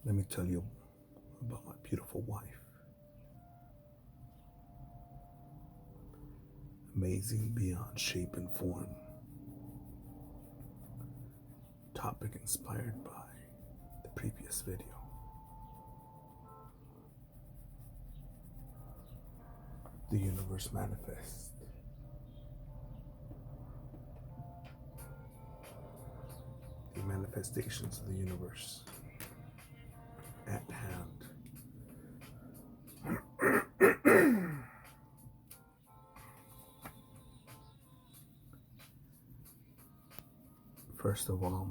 Let me tell you about my beautiful wife. Amazing beyond shape and form. Topic inspired by the previous video. The universe manifests. The manifestations of the universe at hand. First of all,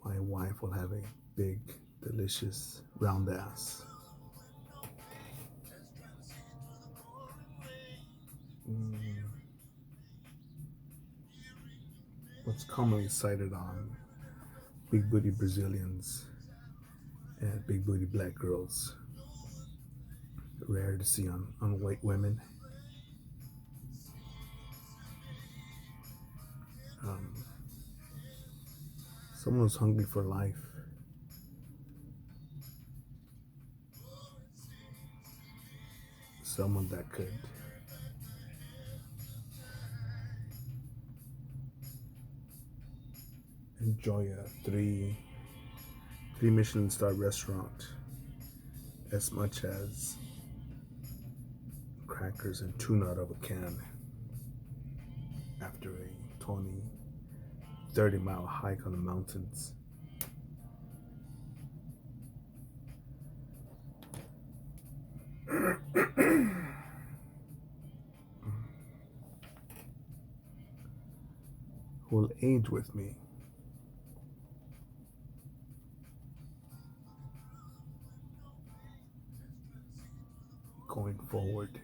my wife will have a big, delicious, round ass. What's commonly cited on big booty Brazilians and big booty black girls. Rare to see on white women. Someone who's hungry for life. Someone that could enjoy a three Michelin star restaurant as much as crackers and tuna out of a can after a 20-30 mile hike on the mountains. Who will age with me. Going forward,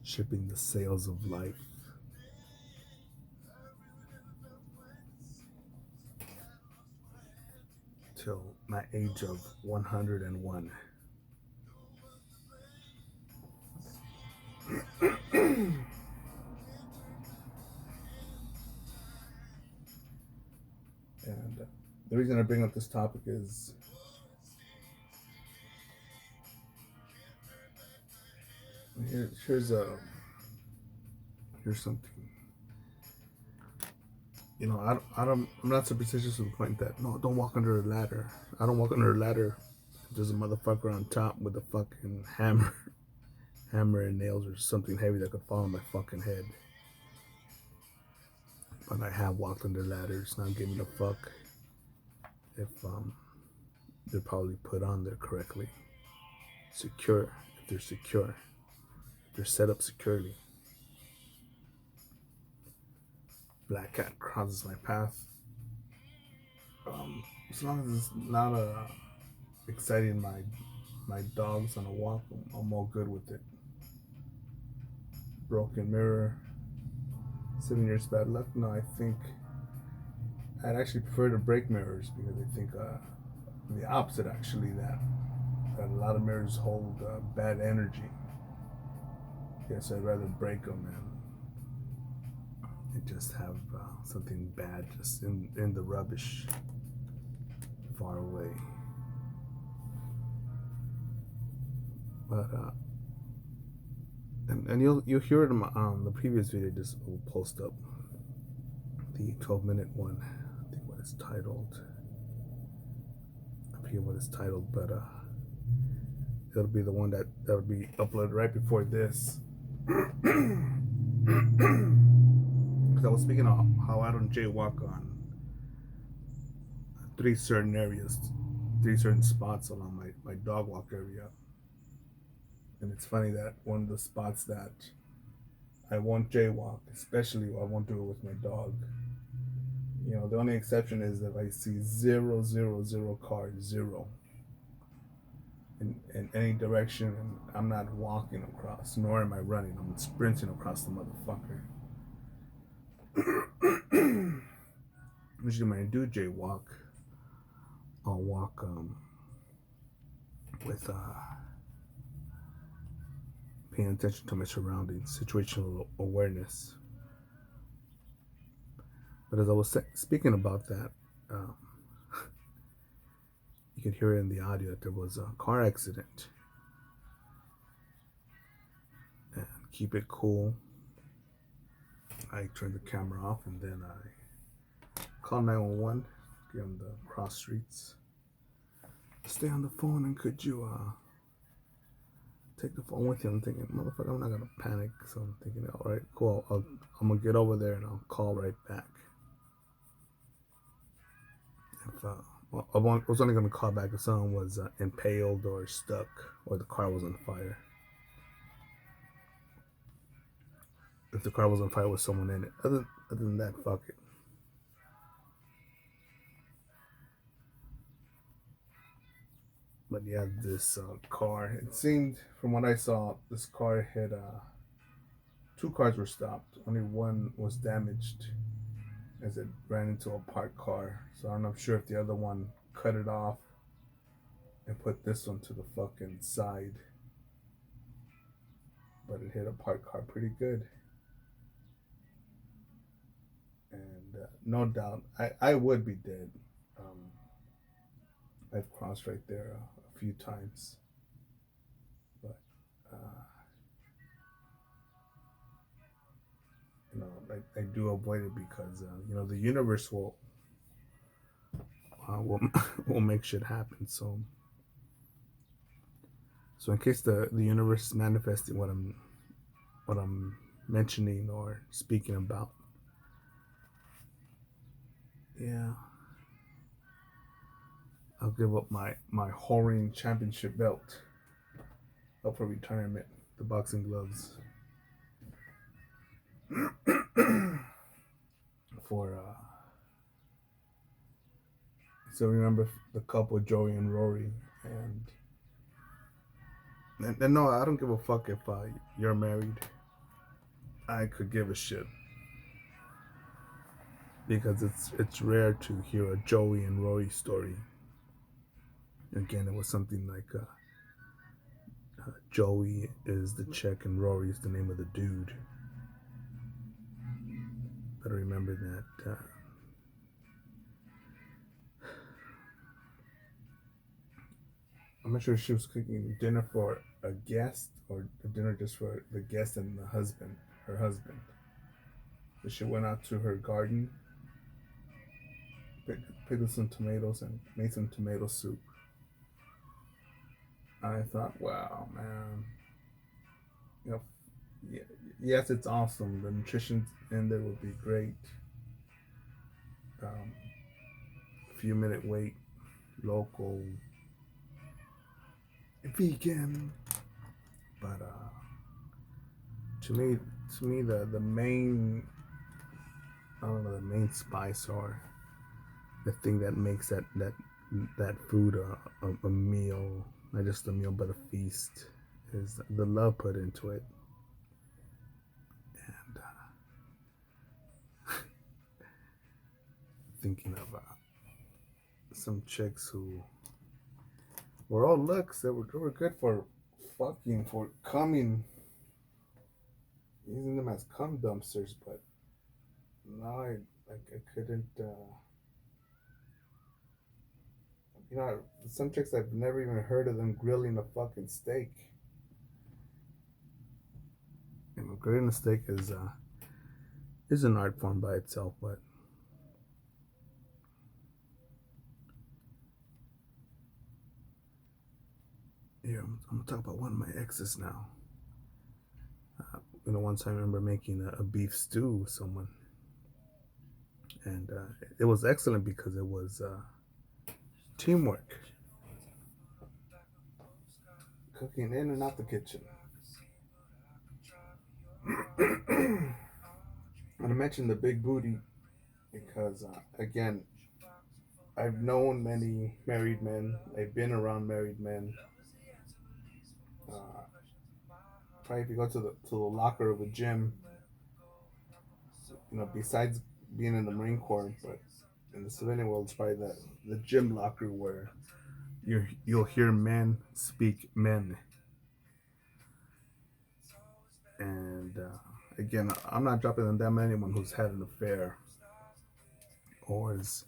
shipping the sails of life till my age of 101. And the reason I bring up this topic is here's something. You know, I'm not superstitious to the point that no, don't walk under a ladder. I don't walk under a ladder. There's a motherfucker on top with a fucking hammer and nails or something heavy that could fall on my fucking head. But I have walked under ladders, not giving a fuck if they're probably put on there correctly. Secure, if they're secure. If they're set up securely. Black cat crosses my path. As long as it's not exciting my dogs on a walk, I'm all good with it. Broken mirror, 7 years bad luck. No, I think I'd actually prefer to break mirrors because I think the opposite actually, that a lot of mirrors hold bad energy. Yes, I'd rather break them and just have something bad just in the rubbish far away. But and you'll hear it on the previous video. Just will post up the 12-minute one. I think what it's titled. I forget what it's titled, but it'll be the one that'll be uploaded right before this. Because I was speaking of how I don't jaywalk on 3 certain areas, 3 certain spots along my dog walk area. And it's funny that one of the spots that I won't jaywalk, especially I won't do it with my dog. You know, the only exception is if I see 0, 0, 0 cars, 0 in any direction, and I'm not walking across, nor am I running. I'm sprinting across the motherfucker. Usually when I do jaywalk, I'll walk with paying attention to my surroundings, situational awareness. But as I was speaking about that, you could hear it in the audio that there was a car accident. And keep it cool. I turned the camera off and then I called 911. Get on the cross streets. Stay on the phone and could you take the phone with you? I'm thinking, motherfucker, I'm not gonna panic. So I'm thinking, all right, cool. I'm gonna get over there and I'll call right back. If well, I was only gonna call back if someone was impaled or stuck or the car was on fire. If the car was on fire with someone in it. Other than that, fuck it. But yeah, this car. It seemed, from what I saw, this car had two cars were stopped. Only one was damaged as it ran into a parked car. So I'm not sure if the other one cut it off and put this one to the fucking side. But it hit a parked car pretty good. And no doubt, I would be dead. Um, I've crossed right there a few times. But, you know, I do avoid it because, you know, the universe will will make shit happen. So in case the universe is manifesting what I'm mentioning or speaking about, yeah, I'll give up my whoring championship belt up for retirement. The boxing gloves for so remember the couple Joey and Rory and no, I don't give a fuck if you're married. I could give a shit because it's rare to hear a Joey and Rory story. Again, it was something like Joey is the chick and Rory is the name of the dude. Better remember that. I'm not sure if she was cooking dinner for a guest or a dinner just for the guest and the husband, her husband. So she went out to her garden, picked some tomatoes, and made some tomato soup. I thought, wow, man. You know, yes, it's awesome. The nutrition in there would be great. Um, few-minute wait, local, vegan. But to me, the main, I don't know, the main spice or the thing that makes that food a meal, not just a meal but a feast, is the love put into it. And thinking of some chicks who were all looks. They were good for fucking, for coming, using them as cum dumpsters. But no, I couldn't. You know, some chicks I've never even heard of them grilling a fucking steak. You know, grilling a steak is an art form by itself, but yeah, I'm gonna talk about one of my exes now. You know, once I remember making a beef stew with someone, and it was excellent because it was teamwork, cooking in and out the kitchen. And I mentioned the big booty because, again, I've known many married men. I've been around married men. Uh, Probably if you go to the locker of a gym, you know, besides being in the Marine Corps, but in the civilian world, it's probably the gym locker where you'll hear men speak men. And again, I'm not dropping on them anyone who's had an affair or is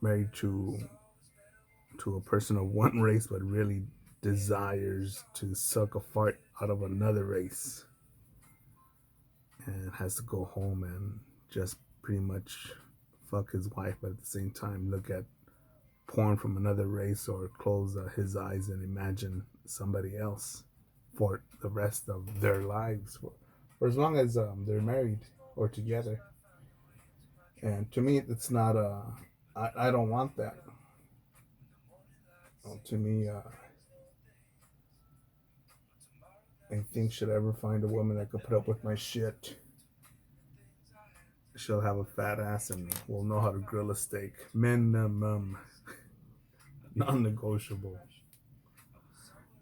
married to a person of one race but really desires to suck a fart out of another race and has to go home and just pretty much fuck his wife, but at the same time look at porn from another race or close his eyes and imagine somebody else for the rest of their lives, for as long as they're married or together. And to me, it's not I don't want that. To me, I think should I ever find a woman that could put up with my shit, she'll have a fat ass and will know how to grill a steak. Minimum. Non-negotiable.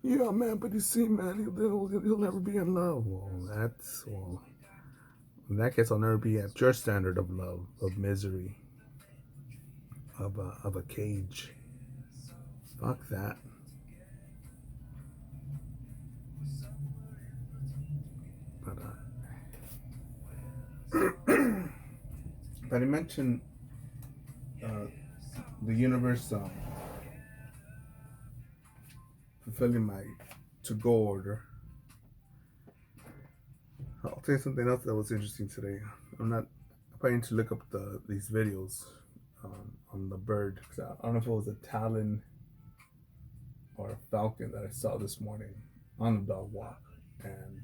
Yeah, man, but you see, man, he'll never be in love. Well, in that case, I'll never be at your standard of love, of misery, of a cage. Fuck that. But but I mentioned uh, the universe fulfilling my to-go order. I'll tell you something else that was interesting today. I'm planning to look up these videos on the bird. 'Cause I don't know if it was a talon or a falcon that I saw this morning on the dog walk, and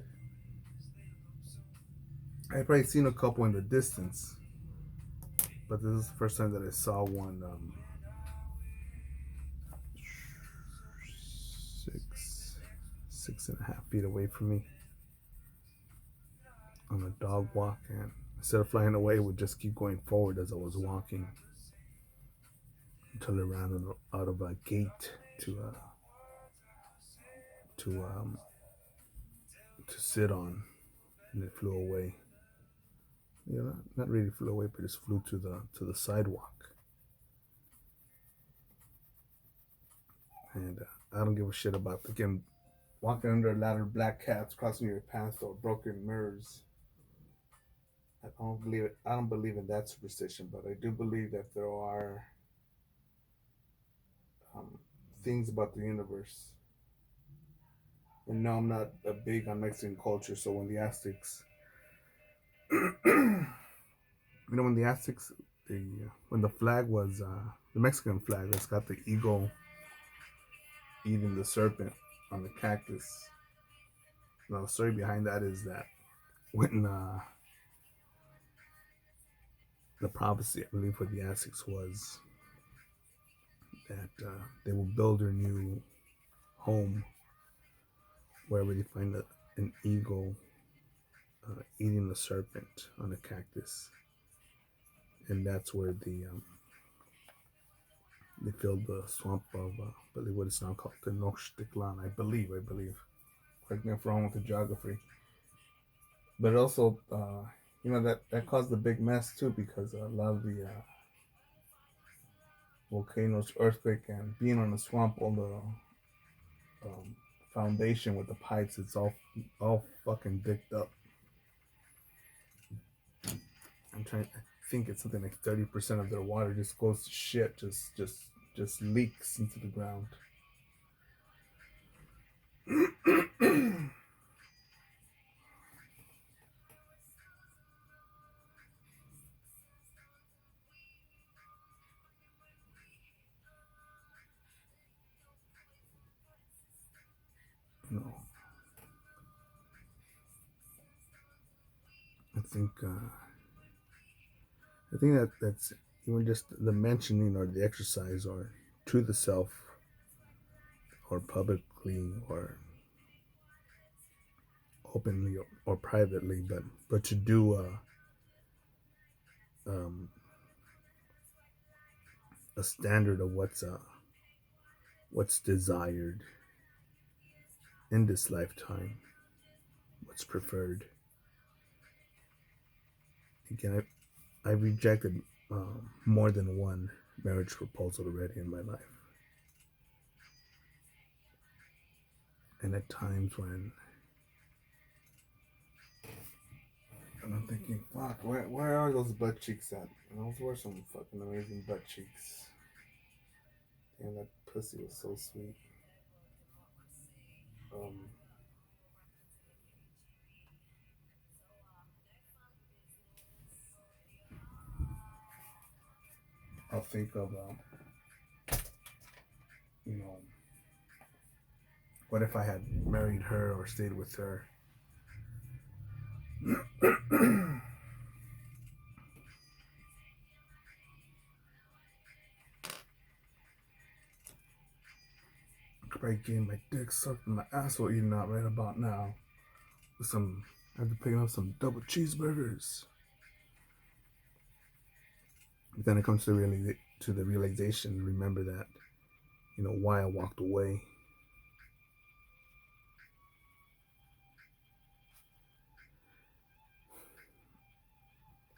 I probably seen a couple in the distance, but this is the first time that I saw one six and a half feet away from me on a dog walk, and instead of flying away, it would just keep going forward as I was walking until it ran out of a gate to um, to sit on, and it flew away. You know, not really flew away, but just flew to the sidewalk. And I don't give a shit about again walking under a ladder, black cats crossing your path, or broken mirrors. I don't believe it. I don't believe in that superstition, but I do believe that there are um, things about the universe. And no, I'm not big on Mexican culture, so when the Aztecs, when the Aztecs, when the flag was the Mexican flag that's got the eagle eating the serpent on the cactus. Now the story behind that is that when the prophecy, I believe, for the Aztecs was that they will build their new home wherever they find an eagle eating the serpent on a cactus, and that's where they filled the swamp of, I believe what it's now called, the Tenochtitlan. I believe. Correct me if I'm wrong with the geography. But it also, that caused a big mess too, because a lot of the volcanoes, earthquake, and being on the swamp, all the foundation with the pipes, it's all fucking dicked up. I think it's something like 30% of their water just goes to shit, just leaks into the ground. You know, I think that's even just the mentioning or the exercise or to the self or publicly or openly or privately, but to do a standard of what's desired in this lifetime, what's preferred. Again, I've rejected more than one marriage proposal already in my life, and at times when I'm thinking, fuck, where are those butt cheeks at? And those were some fucking amazing butt cheeks. And that pussy was so sweet. Um, I'll think of, you know, what if I had married her or stayed with her? I could probably get my dick sucked and my asshole eaten out right about now. With some, I had to pick up some double cheeseburgers. But then it comes to the realization, remember that, why I walked away.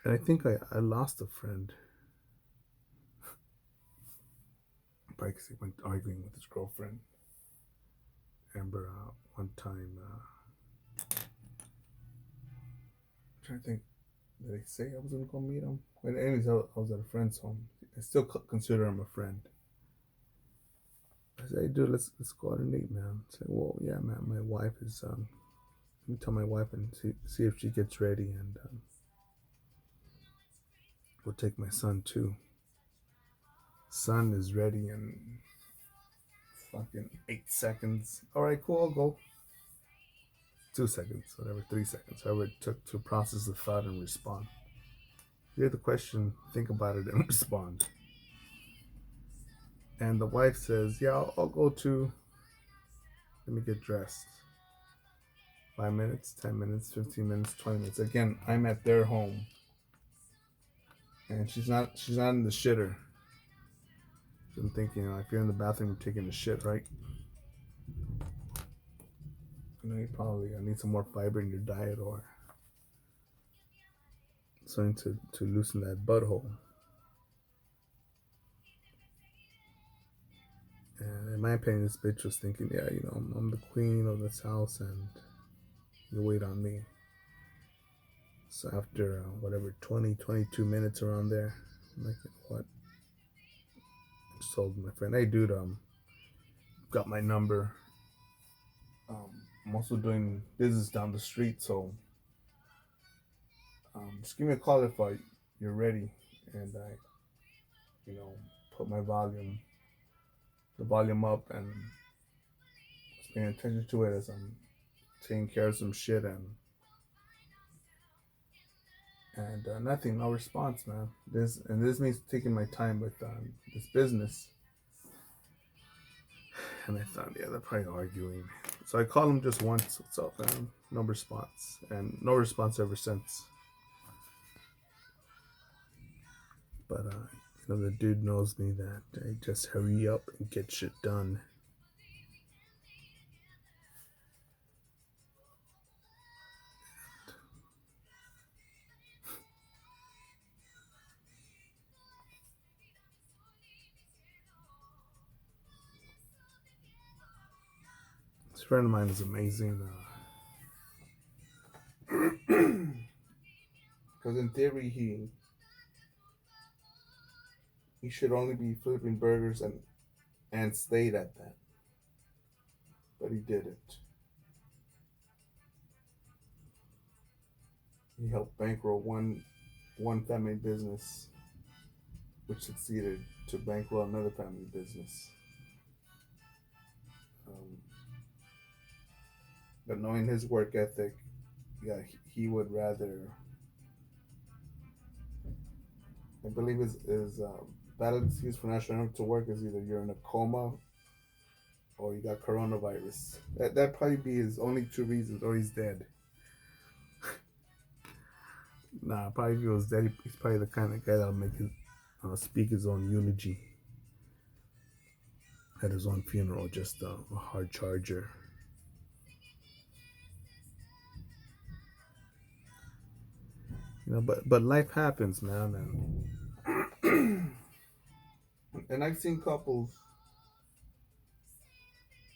And I think I lost a friend. Probably because he went arguing with his girlfriend. I remember one time, I'm trying to think, did I say I was going to go meet him? But anyways, I was at a friend's home. I still consider him a friend. I said, hey, dude, let's go out and eat, man. I said, well, yeah, man, my wife is, let me tell my wife and see if she gets ready, and we'll take my son too. Son is ready in fucking 8 seconds. All right, cool, I'll go. 2 seconds, whatever, 3 seconds, however it took to process the thought and respond. Hear the question, think about it, and respond. And the wife says, yeah, I'll go too. Let me get dressed. 5 minutes, 10 minutes, 15 minutes, 20 minutes. Again, I'm at their home. And she's not in the shitter. So I'm thinking, if you're in the bathroom taking a shit, right? You probably need some more fiber in your diet or something to loosen that butthole. And in my opinion, this bitch was thinking, yeah, I'm the queen of this house and you wait on me. So after whatever, 20, 22 minutes around there, I'm like, what? I just told my friend, hey, dude, got my number. I'm also doing business down the street, so just give me a call if you're ready. And I, you know, put the volume up, and was paying attention to it as I'm taking care of some shit, and nothing, no response, man. This means taking my time with this business. And I thought, yeah, they're probably arguing. So I called him just once. What's up, man? No response, and no response ever since. But the dude knows me that I just hurry up and get shit done. This friend of mine is amazing. Because in theory, he should only be flipping burgers and stayed at that, but he didn't. He helped bankroll one family business, which succeeded to bankroll another family business. Um, but knowing his work ethic, yeah, he would rather. I believe his valid excuse for not showing up to work is either you're in a coma or you got coronavirus. That probably be his only two reasons, or he's dead. Nah, probably if he was dead, he's probably the kind of guy that'll make his speak his own eulogy at his own funeral, just a hard charger. But life happens, man, and I've seen couples,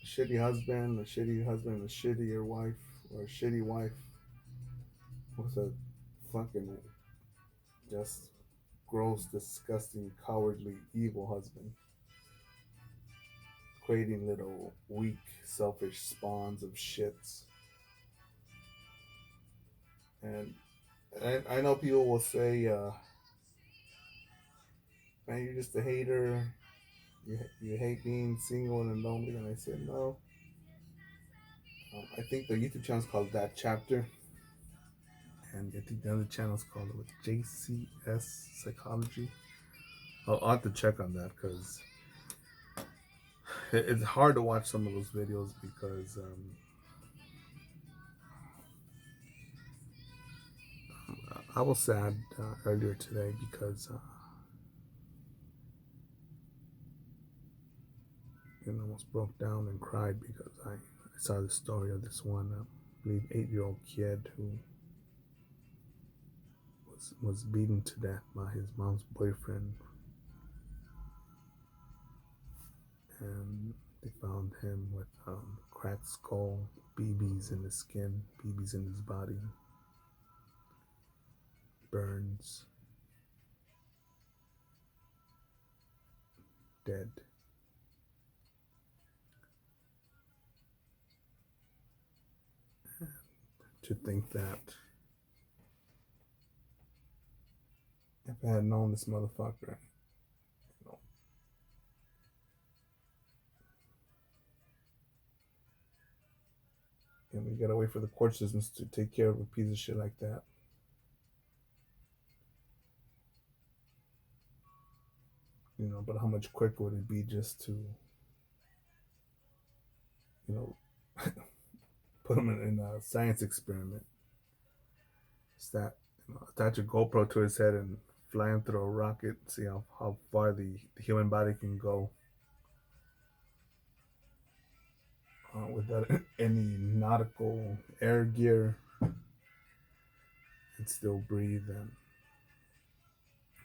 a shitty husband, a shittier wife, or a shitty wife with a fucking just gross, disgusting, cowardly, evil husband. creating little weak, selfish spawns of shits. And I know people will say, "Man, you're just a hater. You hate being single and lonely." And I said, "No. I think the YouTube channel is called That Chapter, and I think the other channel is called JCS Psychology." I'll have to check on that because it's hard to watch some of those videos because I was sad earlier today because almost broke down and cried because I saw the story of this one, I believe, 8-year-old kid who was beaten to death by his mom's boyfriend, and they found him with cracked skull, BBs in his skin, BBs in his body, burns, dead. To think that if I had known this motherfucker, you know, and we gotta wait for the court systems to take care of a piece of shit like that. But how much quicker would it be just to, you know, put him in a science experiment? It's that, attach a GoPro to his head and fly him through a rocket, see how far the human body can go without any nautical air gear and still breathe and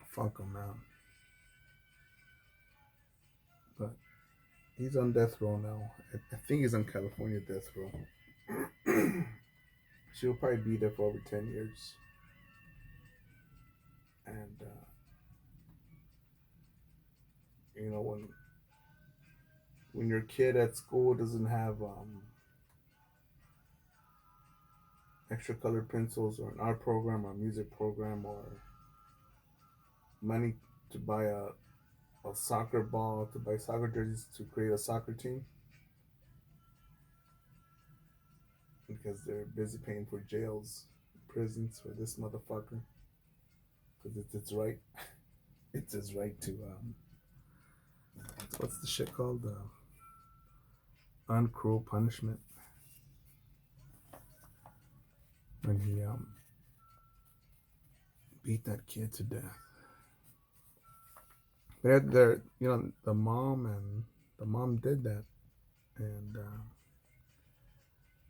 fuck him, man. But he's on death row now. I think he's on California death row. She'll probably be there for over 10 years. And, when your kid at school doesn't have extra colored pencils or an art program or a music program or money to buy a soccer ball, to buy soccer jerseys, to create a soccer team, because they're busy paying for jails, prisons for this motherfucker. Because it's right. It's his right to, what's the shit called? Uncruel punishment. When he beat that kid to death. They're the mom did that, and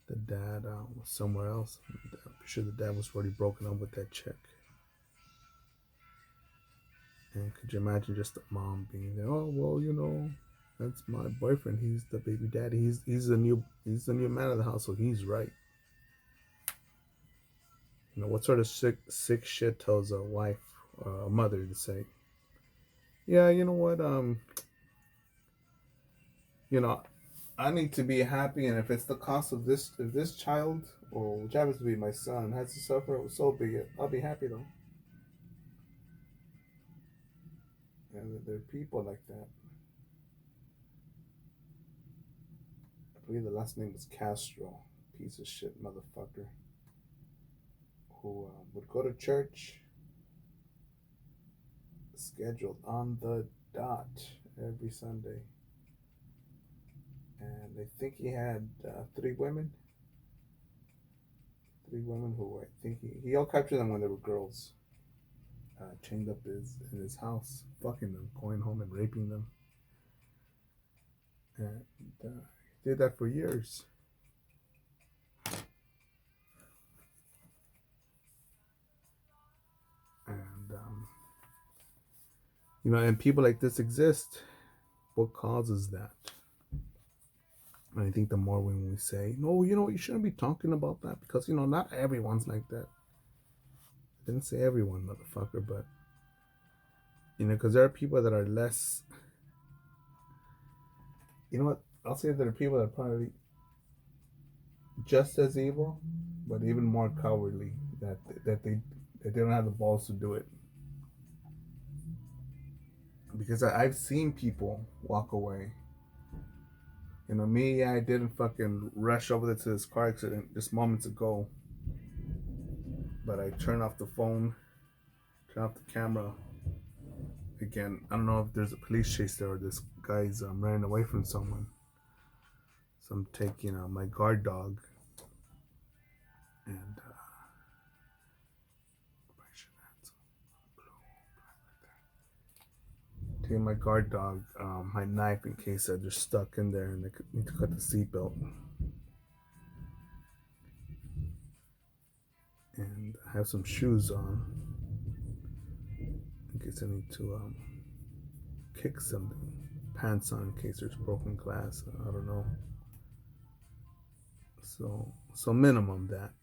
the dad was somewhere else. I'm sure the dad was already broken up with that chick. And could you imagine just the mom being there? Oh well, that's my boyfriend. He's the baby daddy. He's the new man of the house, so he's right. What sort of sick shit tells a wife, a mother, to say, yeah, you know what, I need to be happy, and if it's the cost of if this child, or which happens to be my son, has to suffer, so be it. I'll be happy though. And there are people like that. I believe the last name was Castro, piece of shit motherfucker, who would go to church scheduled on the dot every Sunday. And I think he had 3 women. 3 women who, I think he all captured them when they were girls. Chained up in his house, fucking them, going home and raping them. And he did that for years. And, and people like this exist. What causes that? And I think the more when we say, no, you shouldn't be talking about that because, not everyone's like that. I didn't say everyone, motherfucker, but, because there are people that are less You know what? I'll say there are people that are probably just as evil, but even more cowardly. That they don't have the balls to do it. Because I've seen people walk away. You know, me, I didn't fucking rush over there to this car accident just moments ago, but I turned off the phone, turned off the camera. Again, I don't know if there's a police chase there or this guy's running away from someone. So I'm taking my guard dog and taking my guard dog, my knife in case they're stuck in there and they need to cut the seatbelt. And I have some shoes on in case I need to kick something. Pants on in case there's broken glass. I don't know. So minimum that.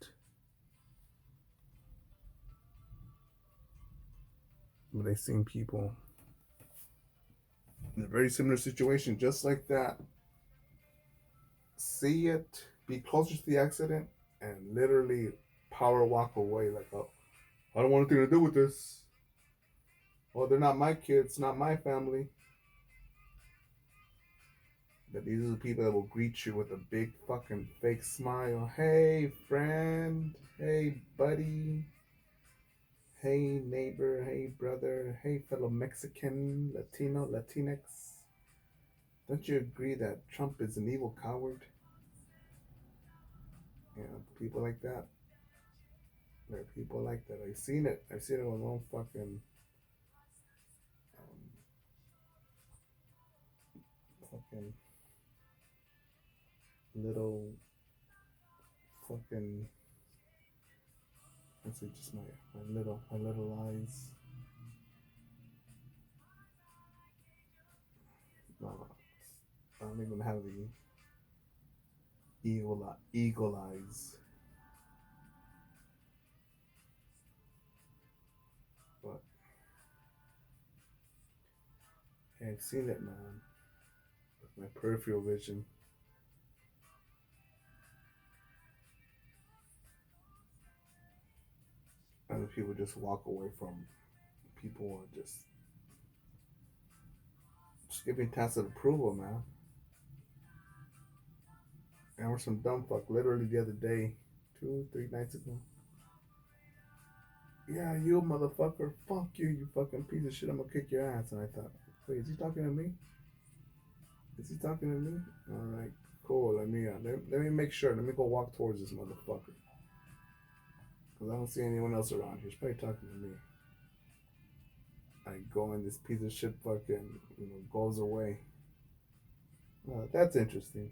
But I've seen people in a very similar situation, just like that, see it, be closer to the accident, and literally power walk away like, oh, I don't want anything to do with this. Oh, they're not my kids, not my family. But these are the people that will greet you with a big fucking fake smile. Hey, friend. Hey, buddy. Hey, neighbor. Hey, brother. Hey, fellow Mexican, Latino, Latinx. Don't you agree that Trump is an evil coward? You know, people like that. There are people like that. I've seen it. I've seen it with my own fucking little fucking. Let's see, just my little eyes. No, I don't even have the eagle eyes. But yeah, I've seen it, man, with my peripheral vision. Other people just walk away from people who are just giving tacit approval, man. And we're some dumb fuck. Literally the other day, 2, 3 nights ago. Yeah, you motherfucker. Fuck you, you fucking piece of shit. I'm gonna kick your ass. And I thought, wait, is he talking to me? Is he talking to me? All right, cool. Let me make sure. Let me go walk towards this motherfucker because I don't see anyone else around here. He's probably talking to me. I go and this piece of shit fucking goes away. That's interesting.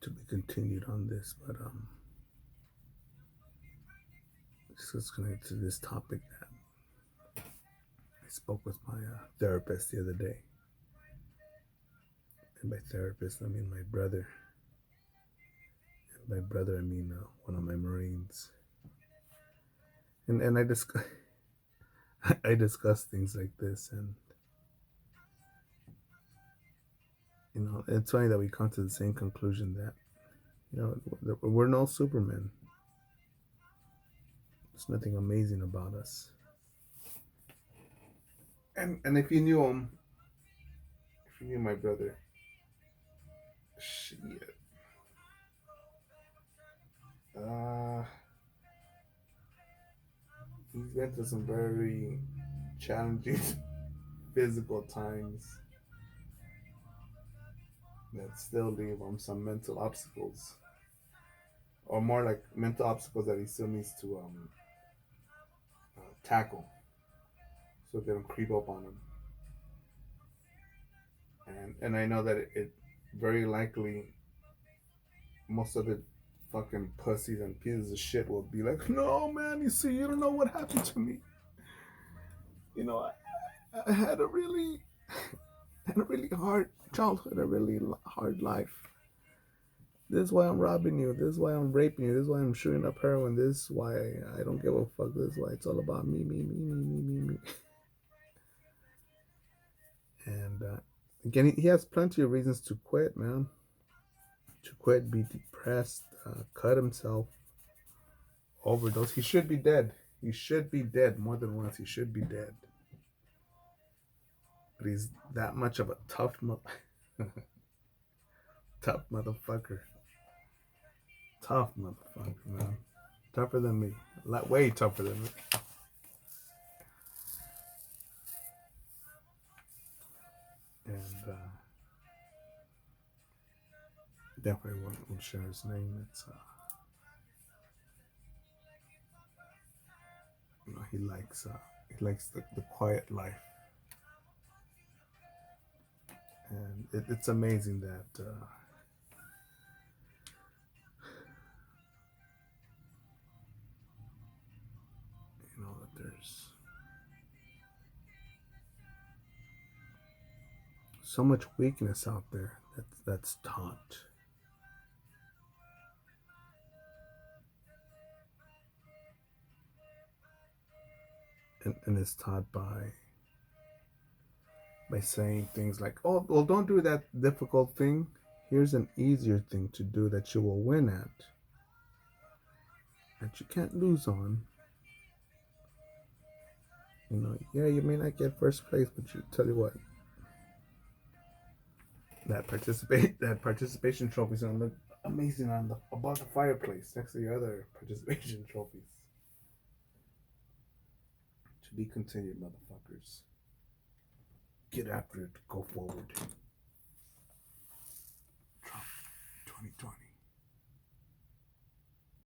To be continued on this, but just gonna get to this topic that I spoke with my therapist the other day. And by therapist, I mean my brother. And by brother, I mean one of my Marines. And I discuss I discuss things like this, and it's funny that we come to the same conclusion that we're no supermen. There's nothing amazing about us. And if you knew him, if you knew my brother, shit. Uh, he's been through some very challenging physical times that still leave him some mental obstacles. or more like mental obstacles that he still needs to tackle, so they don't creep up on him. And I know that it very likely most of the fucking pussies and pieces of shit will be like, no man, you see, you don't know what happened to me. You know, I had a really had a really hard childhood, a really hard life. This is why I'm robbing you. This is why I'm raping you. This is why I'm shooting up heroin. This is why I don't give a fuck. This is why it's all about me, me, me, me, me, me, me. And again, he has plenty of reasons to quit, man. To quit, be depressed, cut himself, overdose. He should be dead. He should be dead more than once. He should be dead. But he's that much of a tough motherfucker. Tough motherfucker, man. Tougher than me. Way tougher than me. And definitely won't share his name. It's you know, he likes the quiet life, and it's amazing that you know that there's so much weakness out there that's taught. And it's taught by saying things like, "Oh, well, don't do that difficult thing. Here's an easier thing to do that you will win at, that you can't lose on." You know, yeah, you may not get first place, but you tell you what, that participation trophy's gonna look amazing on the above the fireplace next to the other participation trophies. To be continued, motherfuckers. Get after it. Go forward. Trump 2020.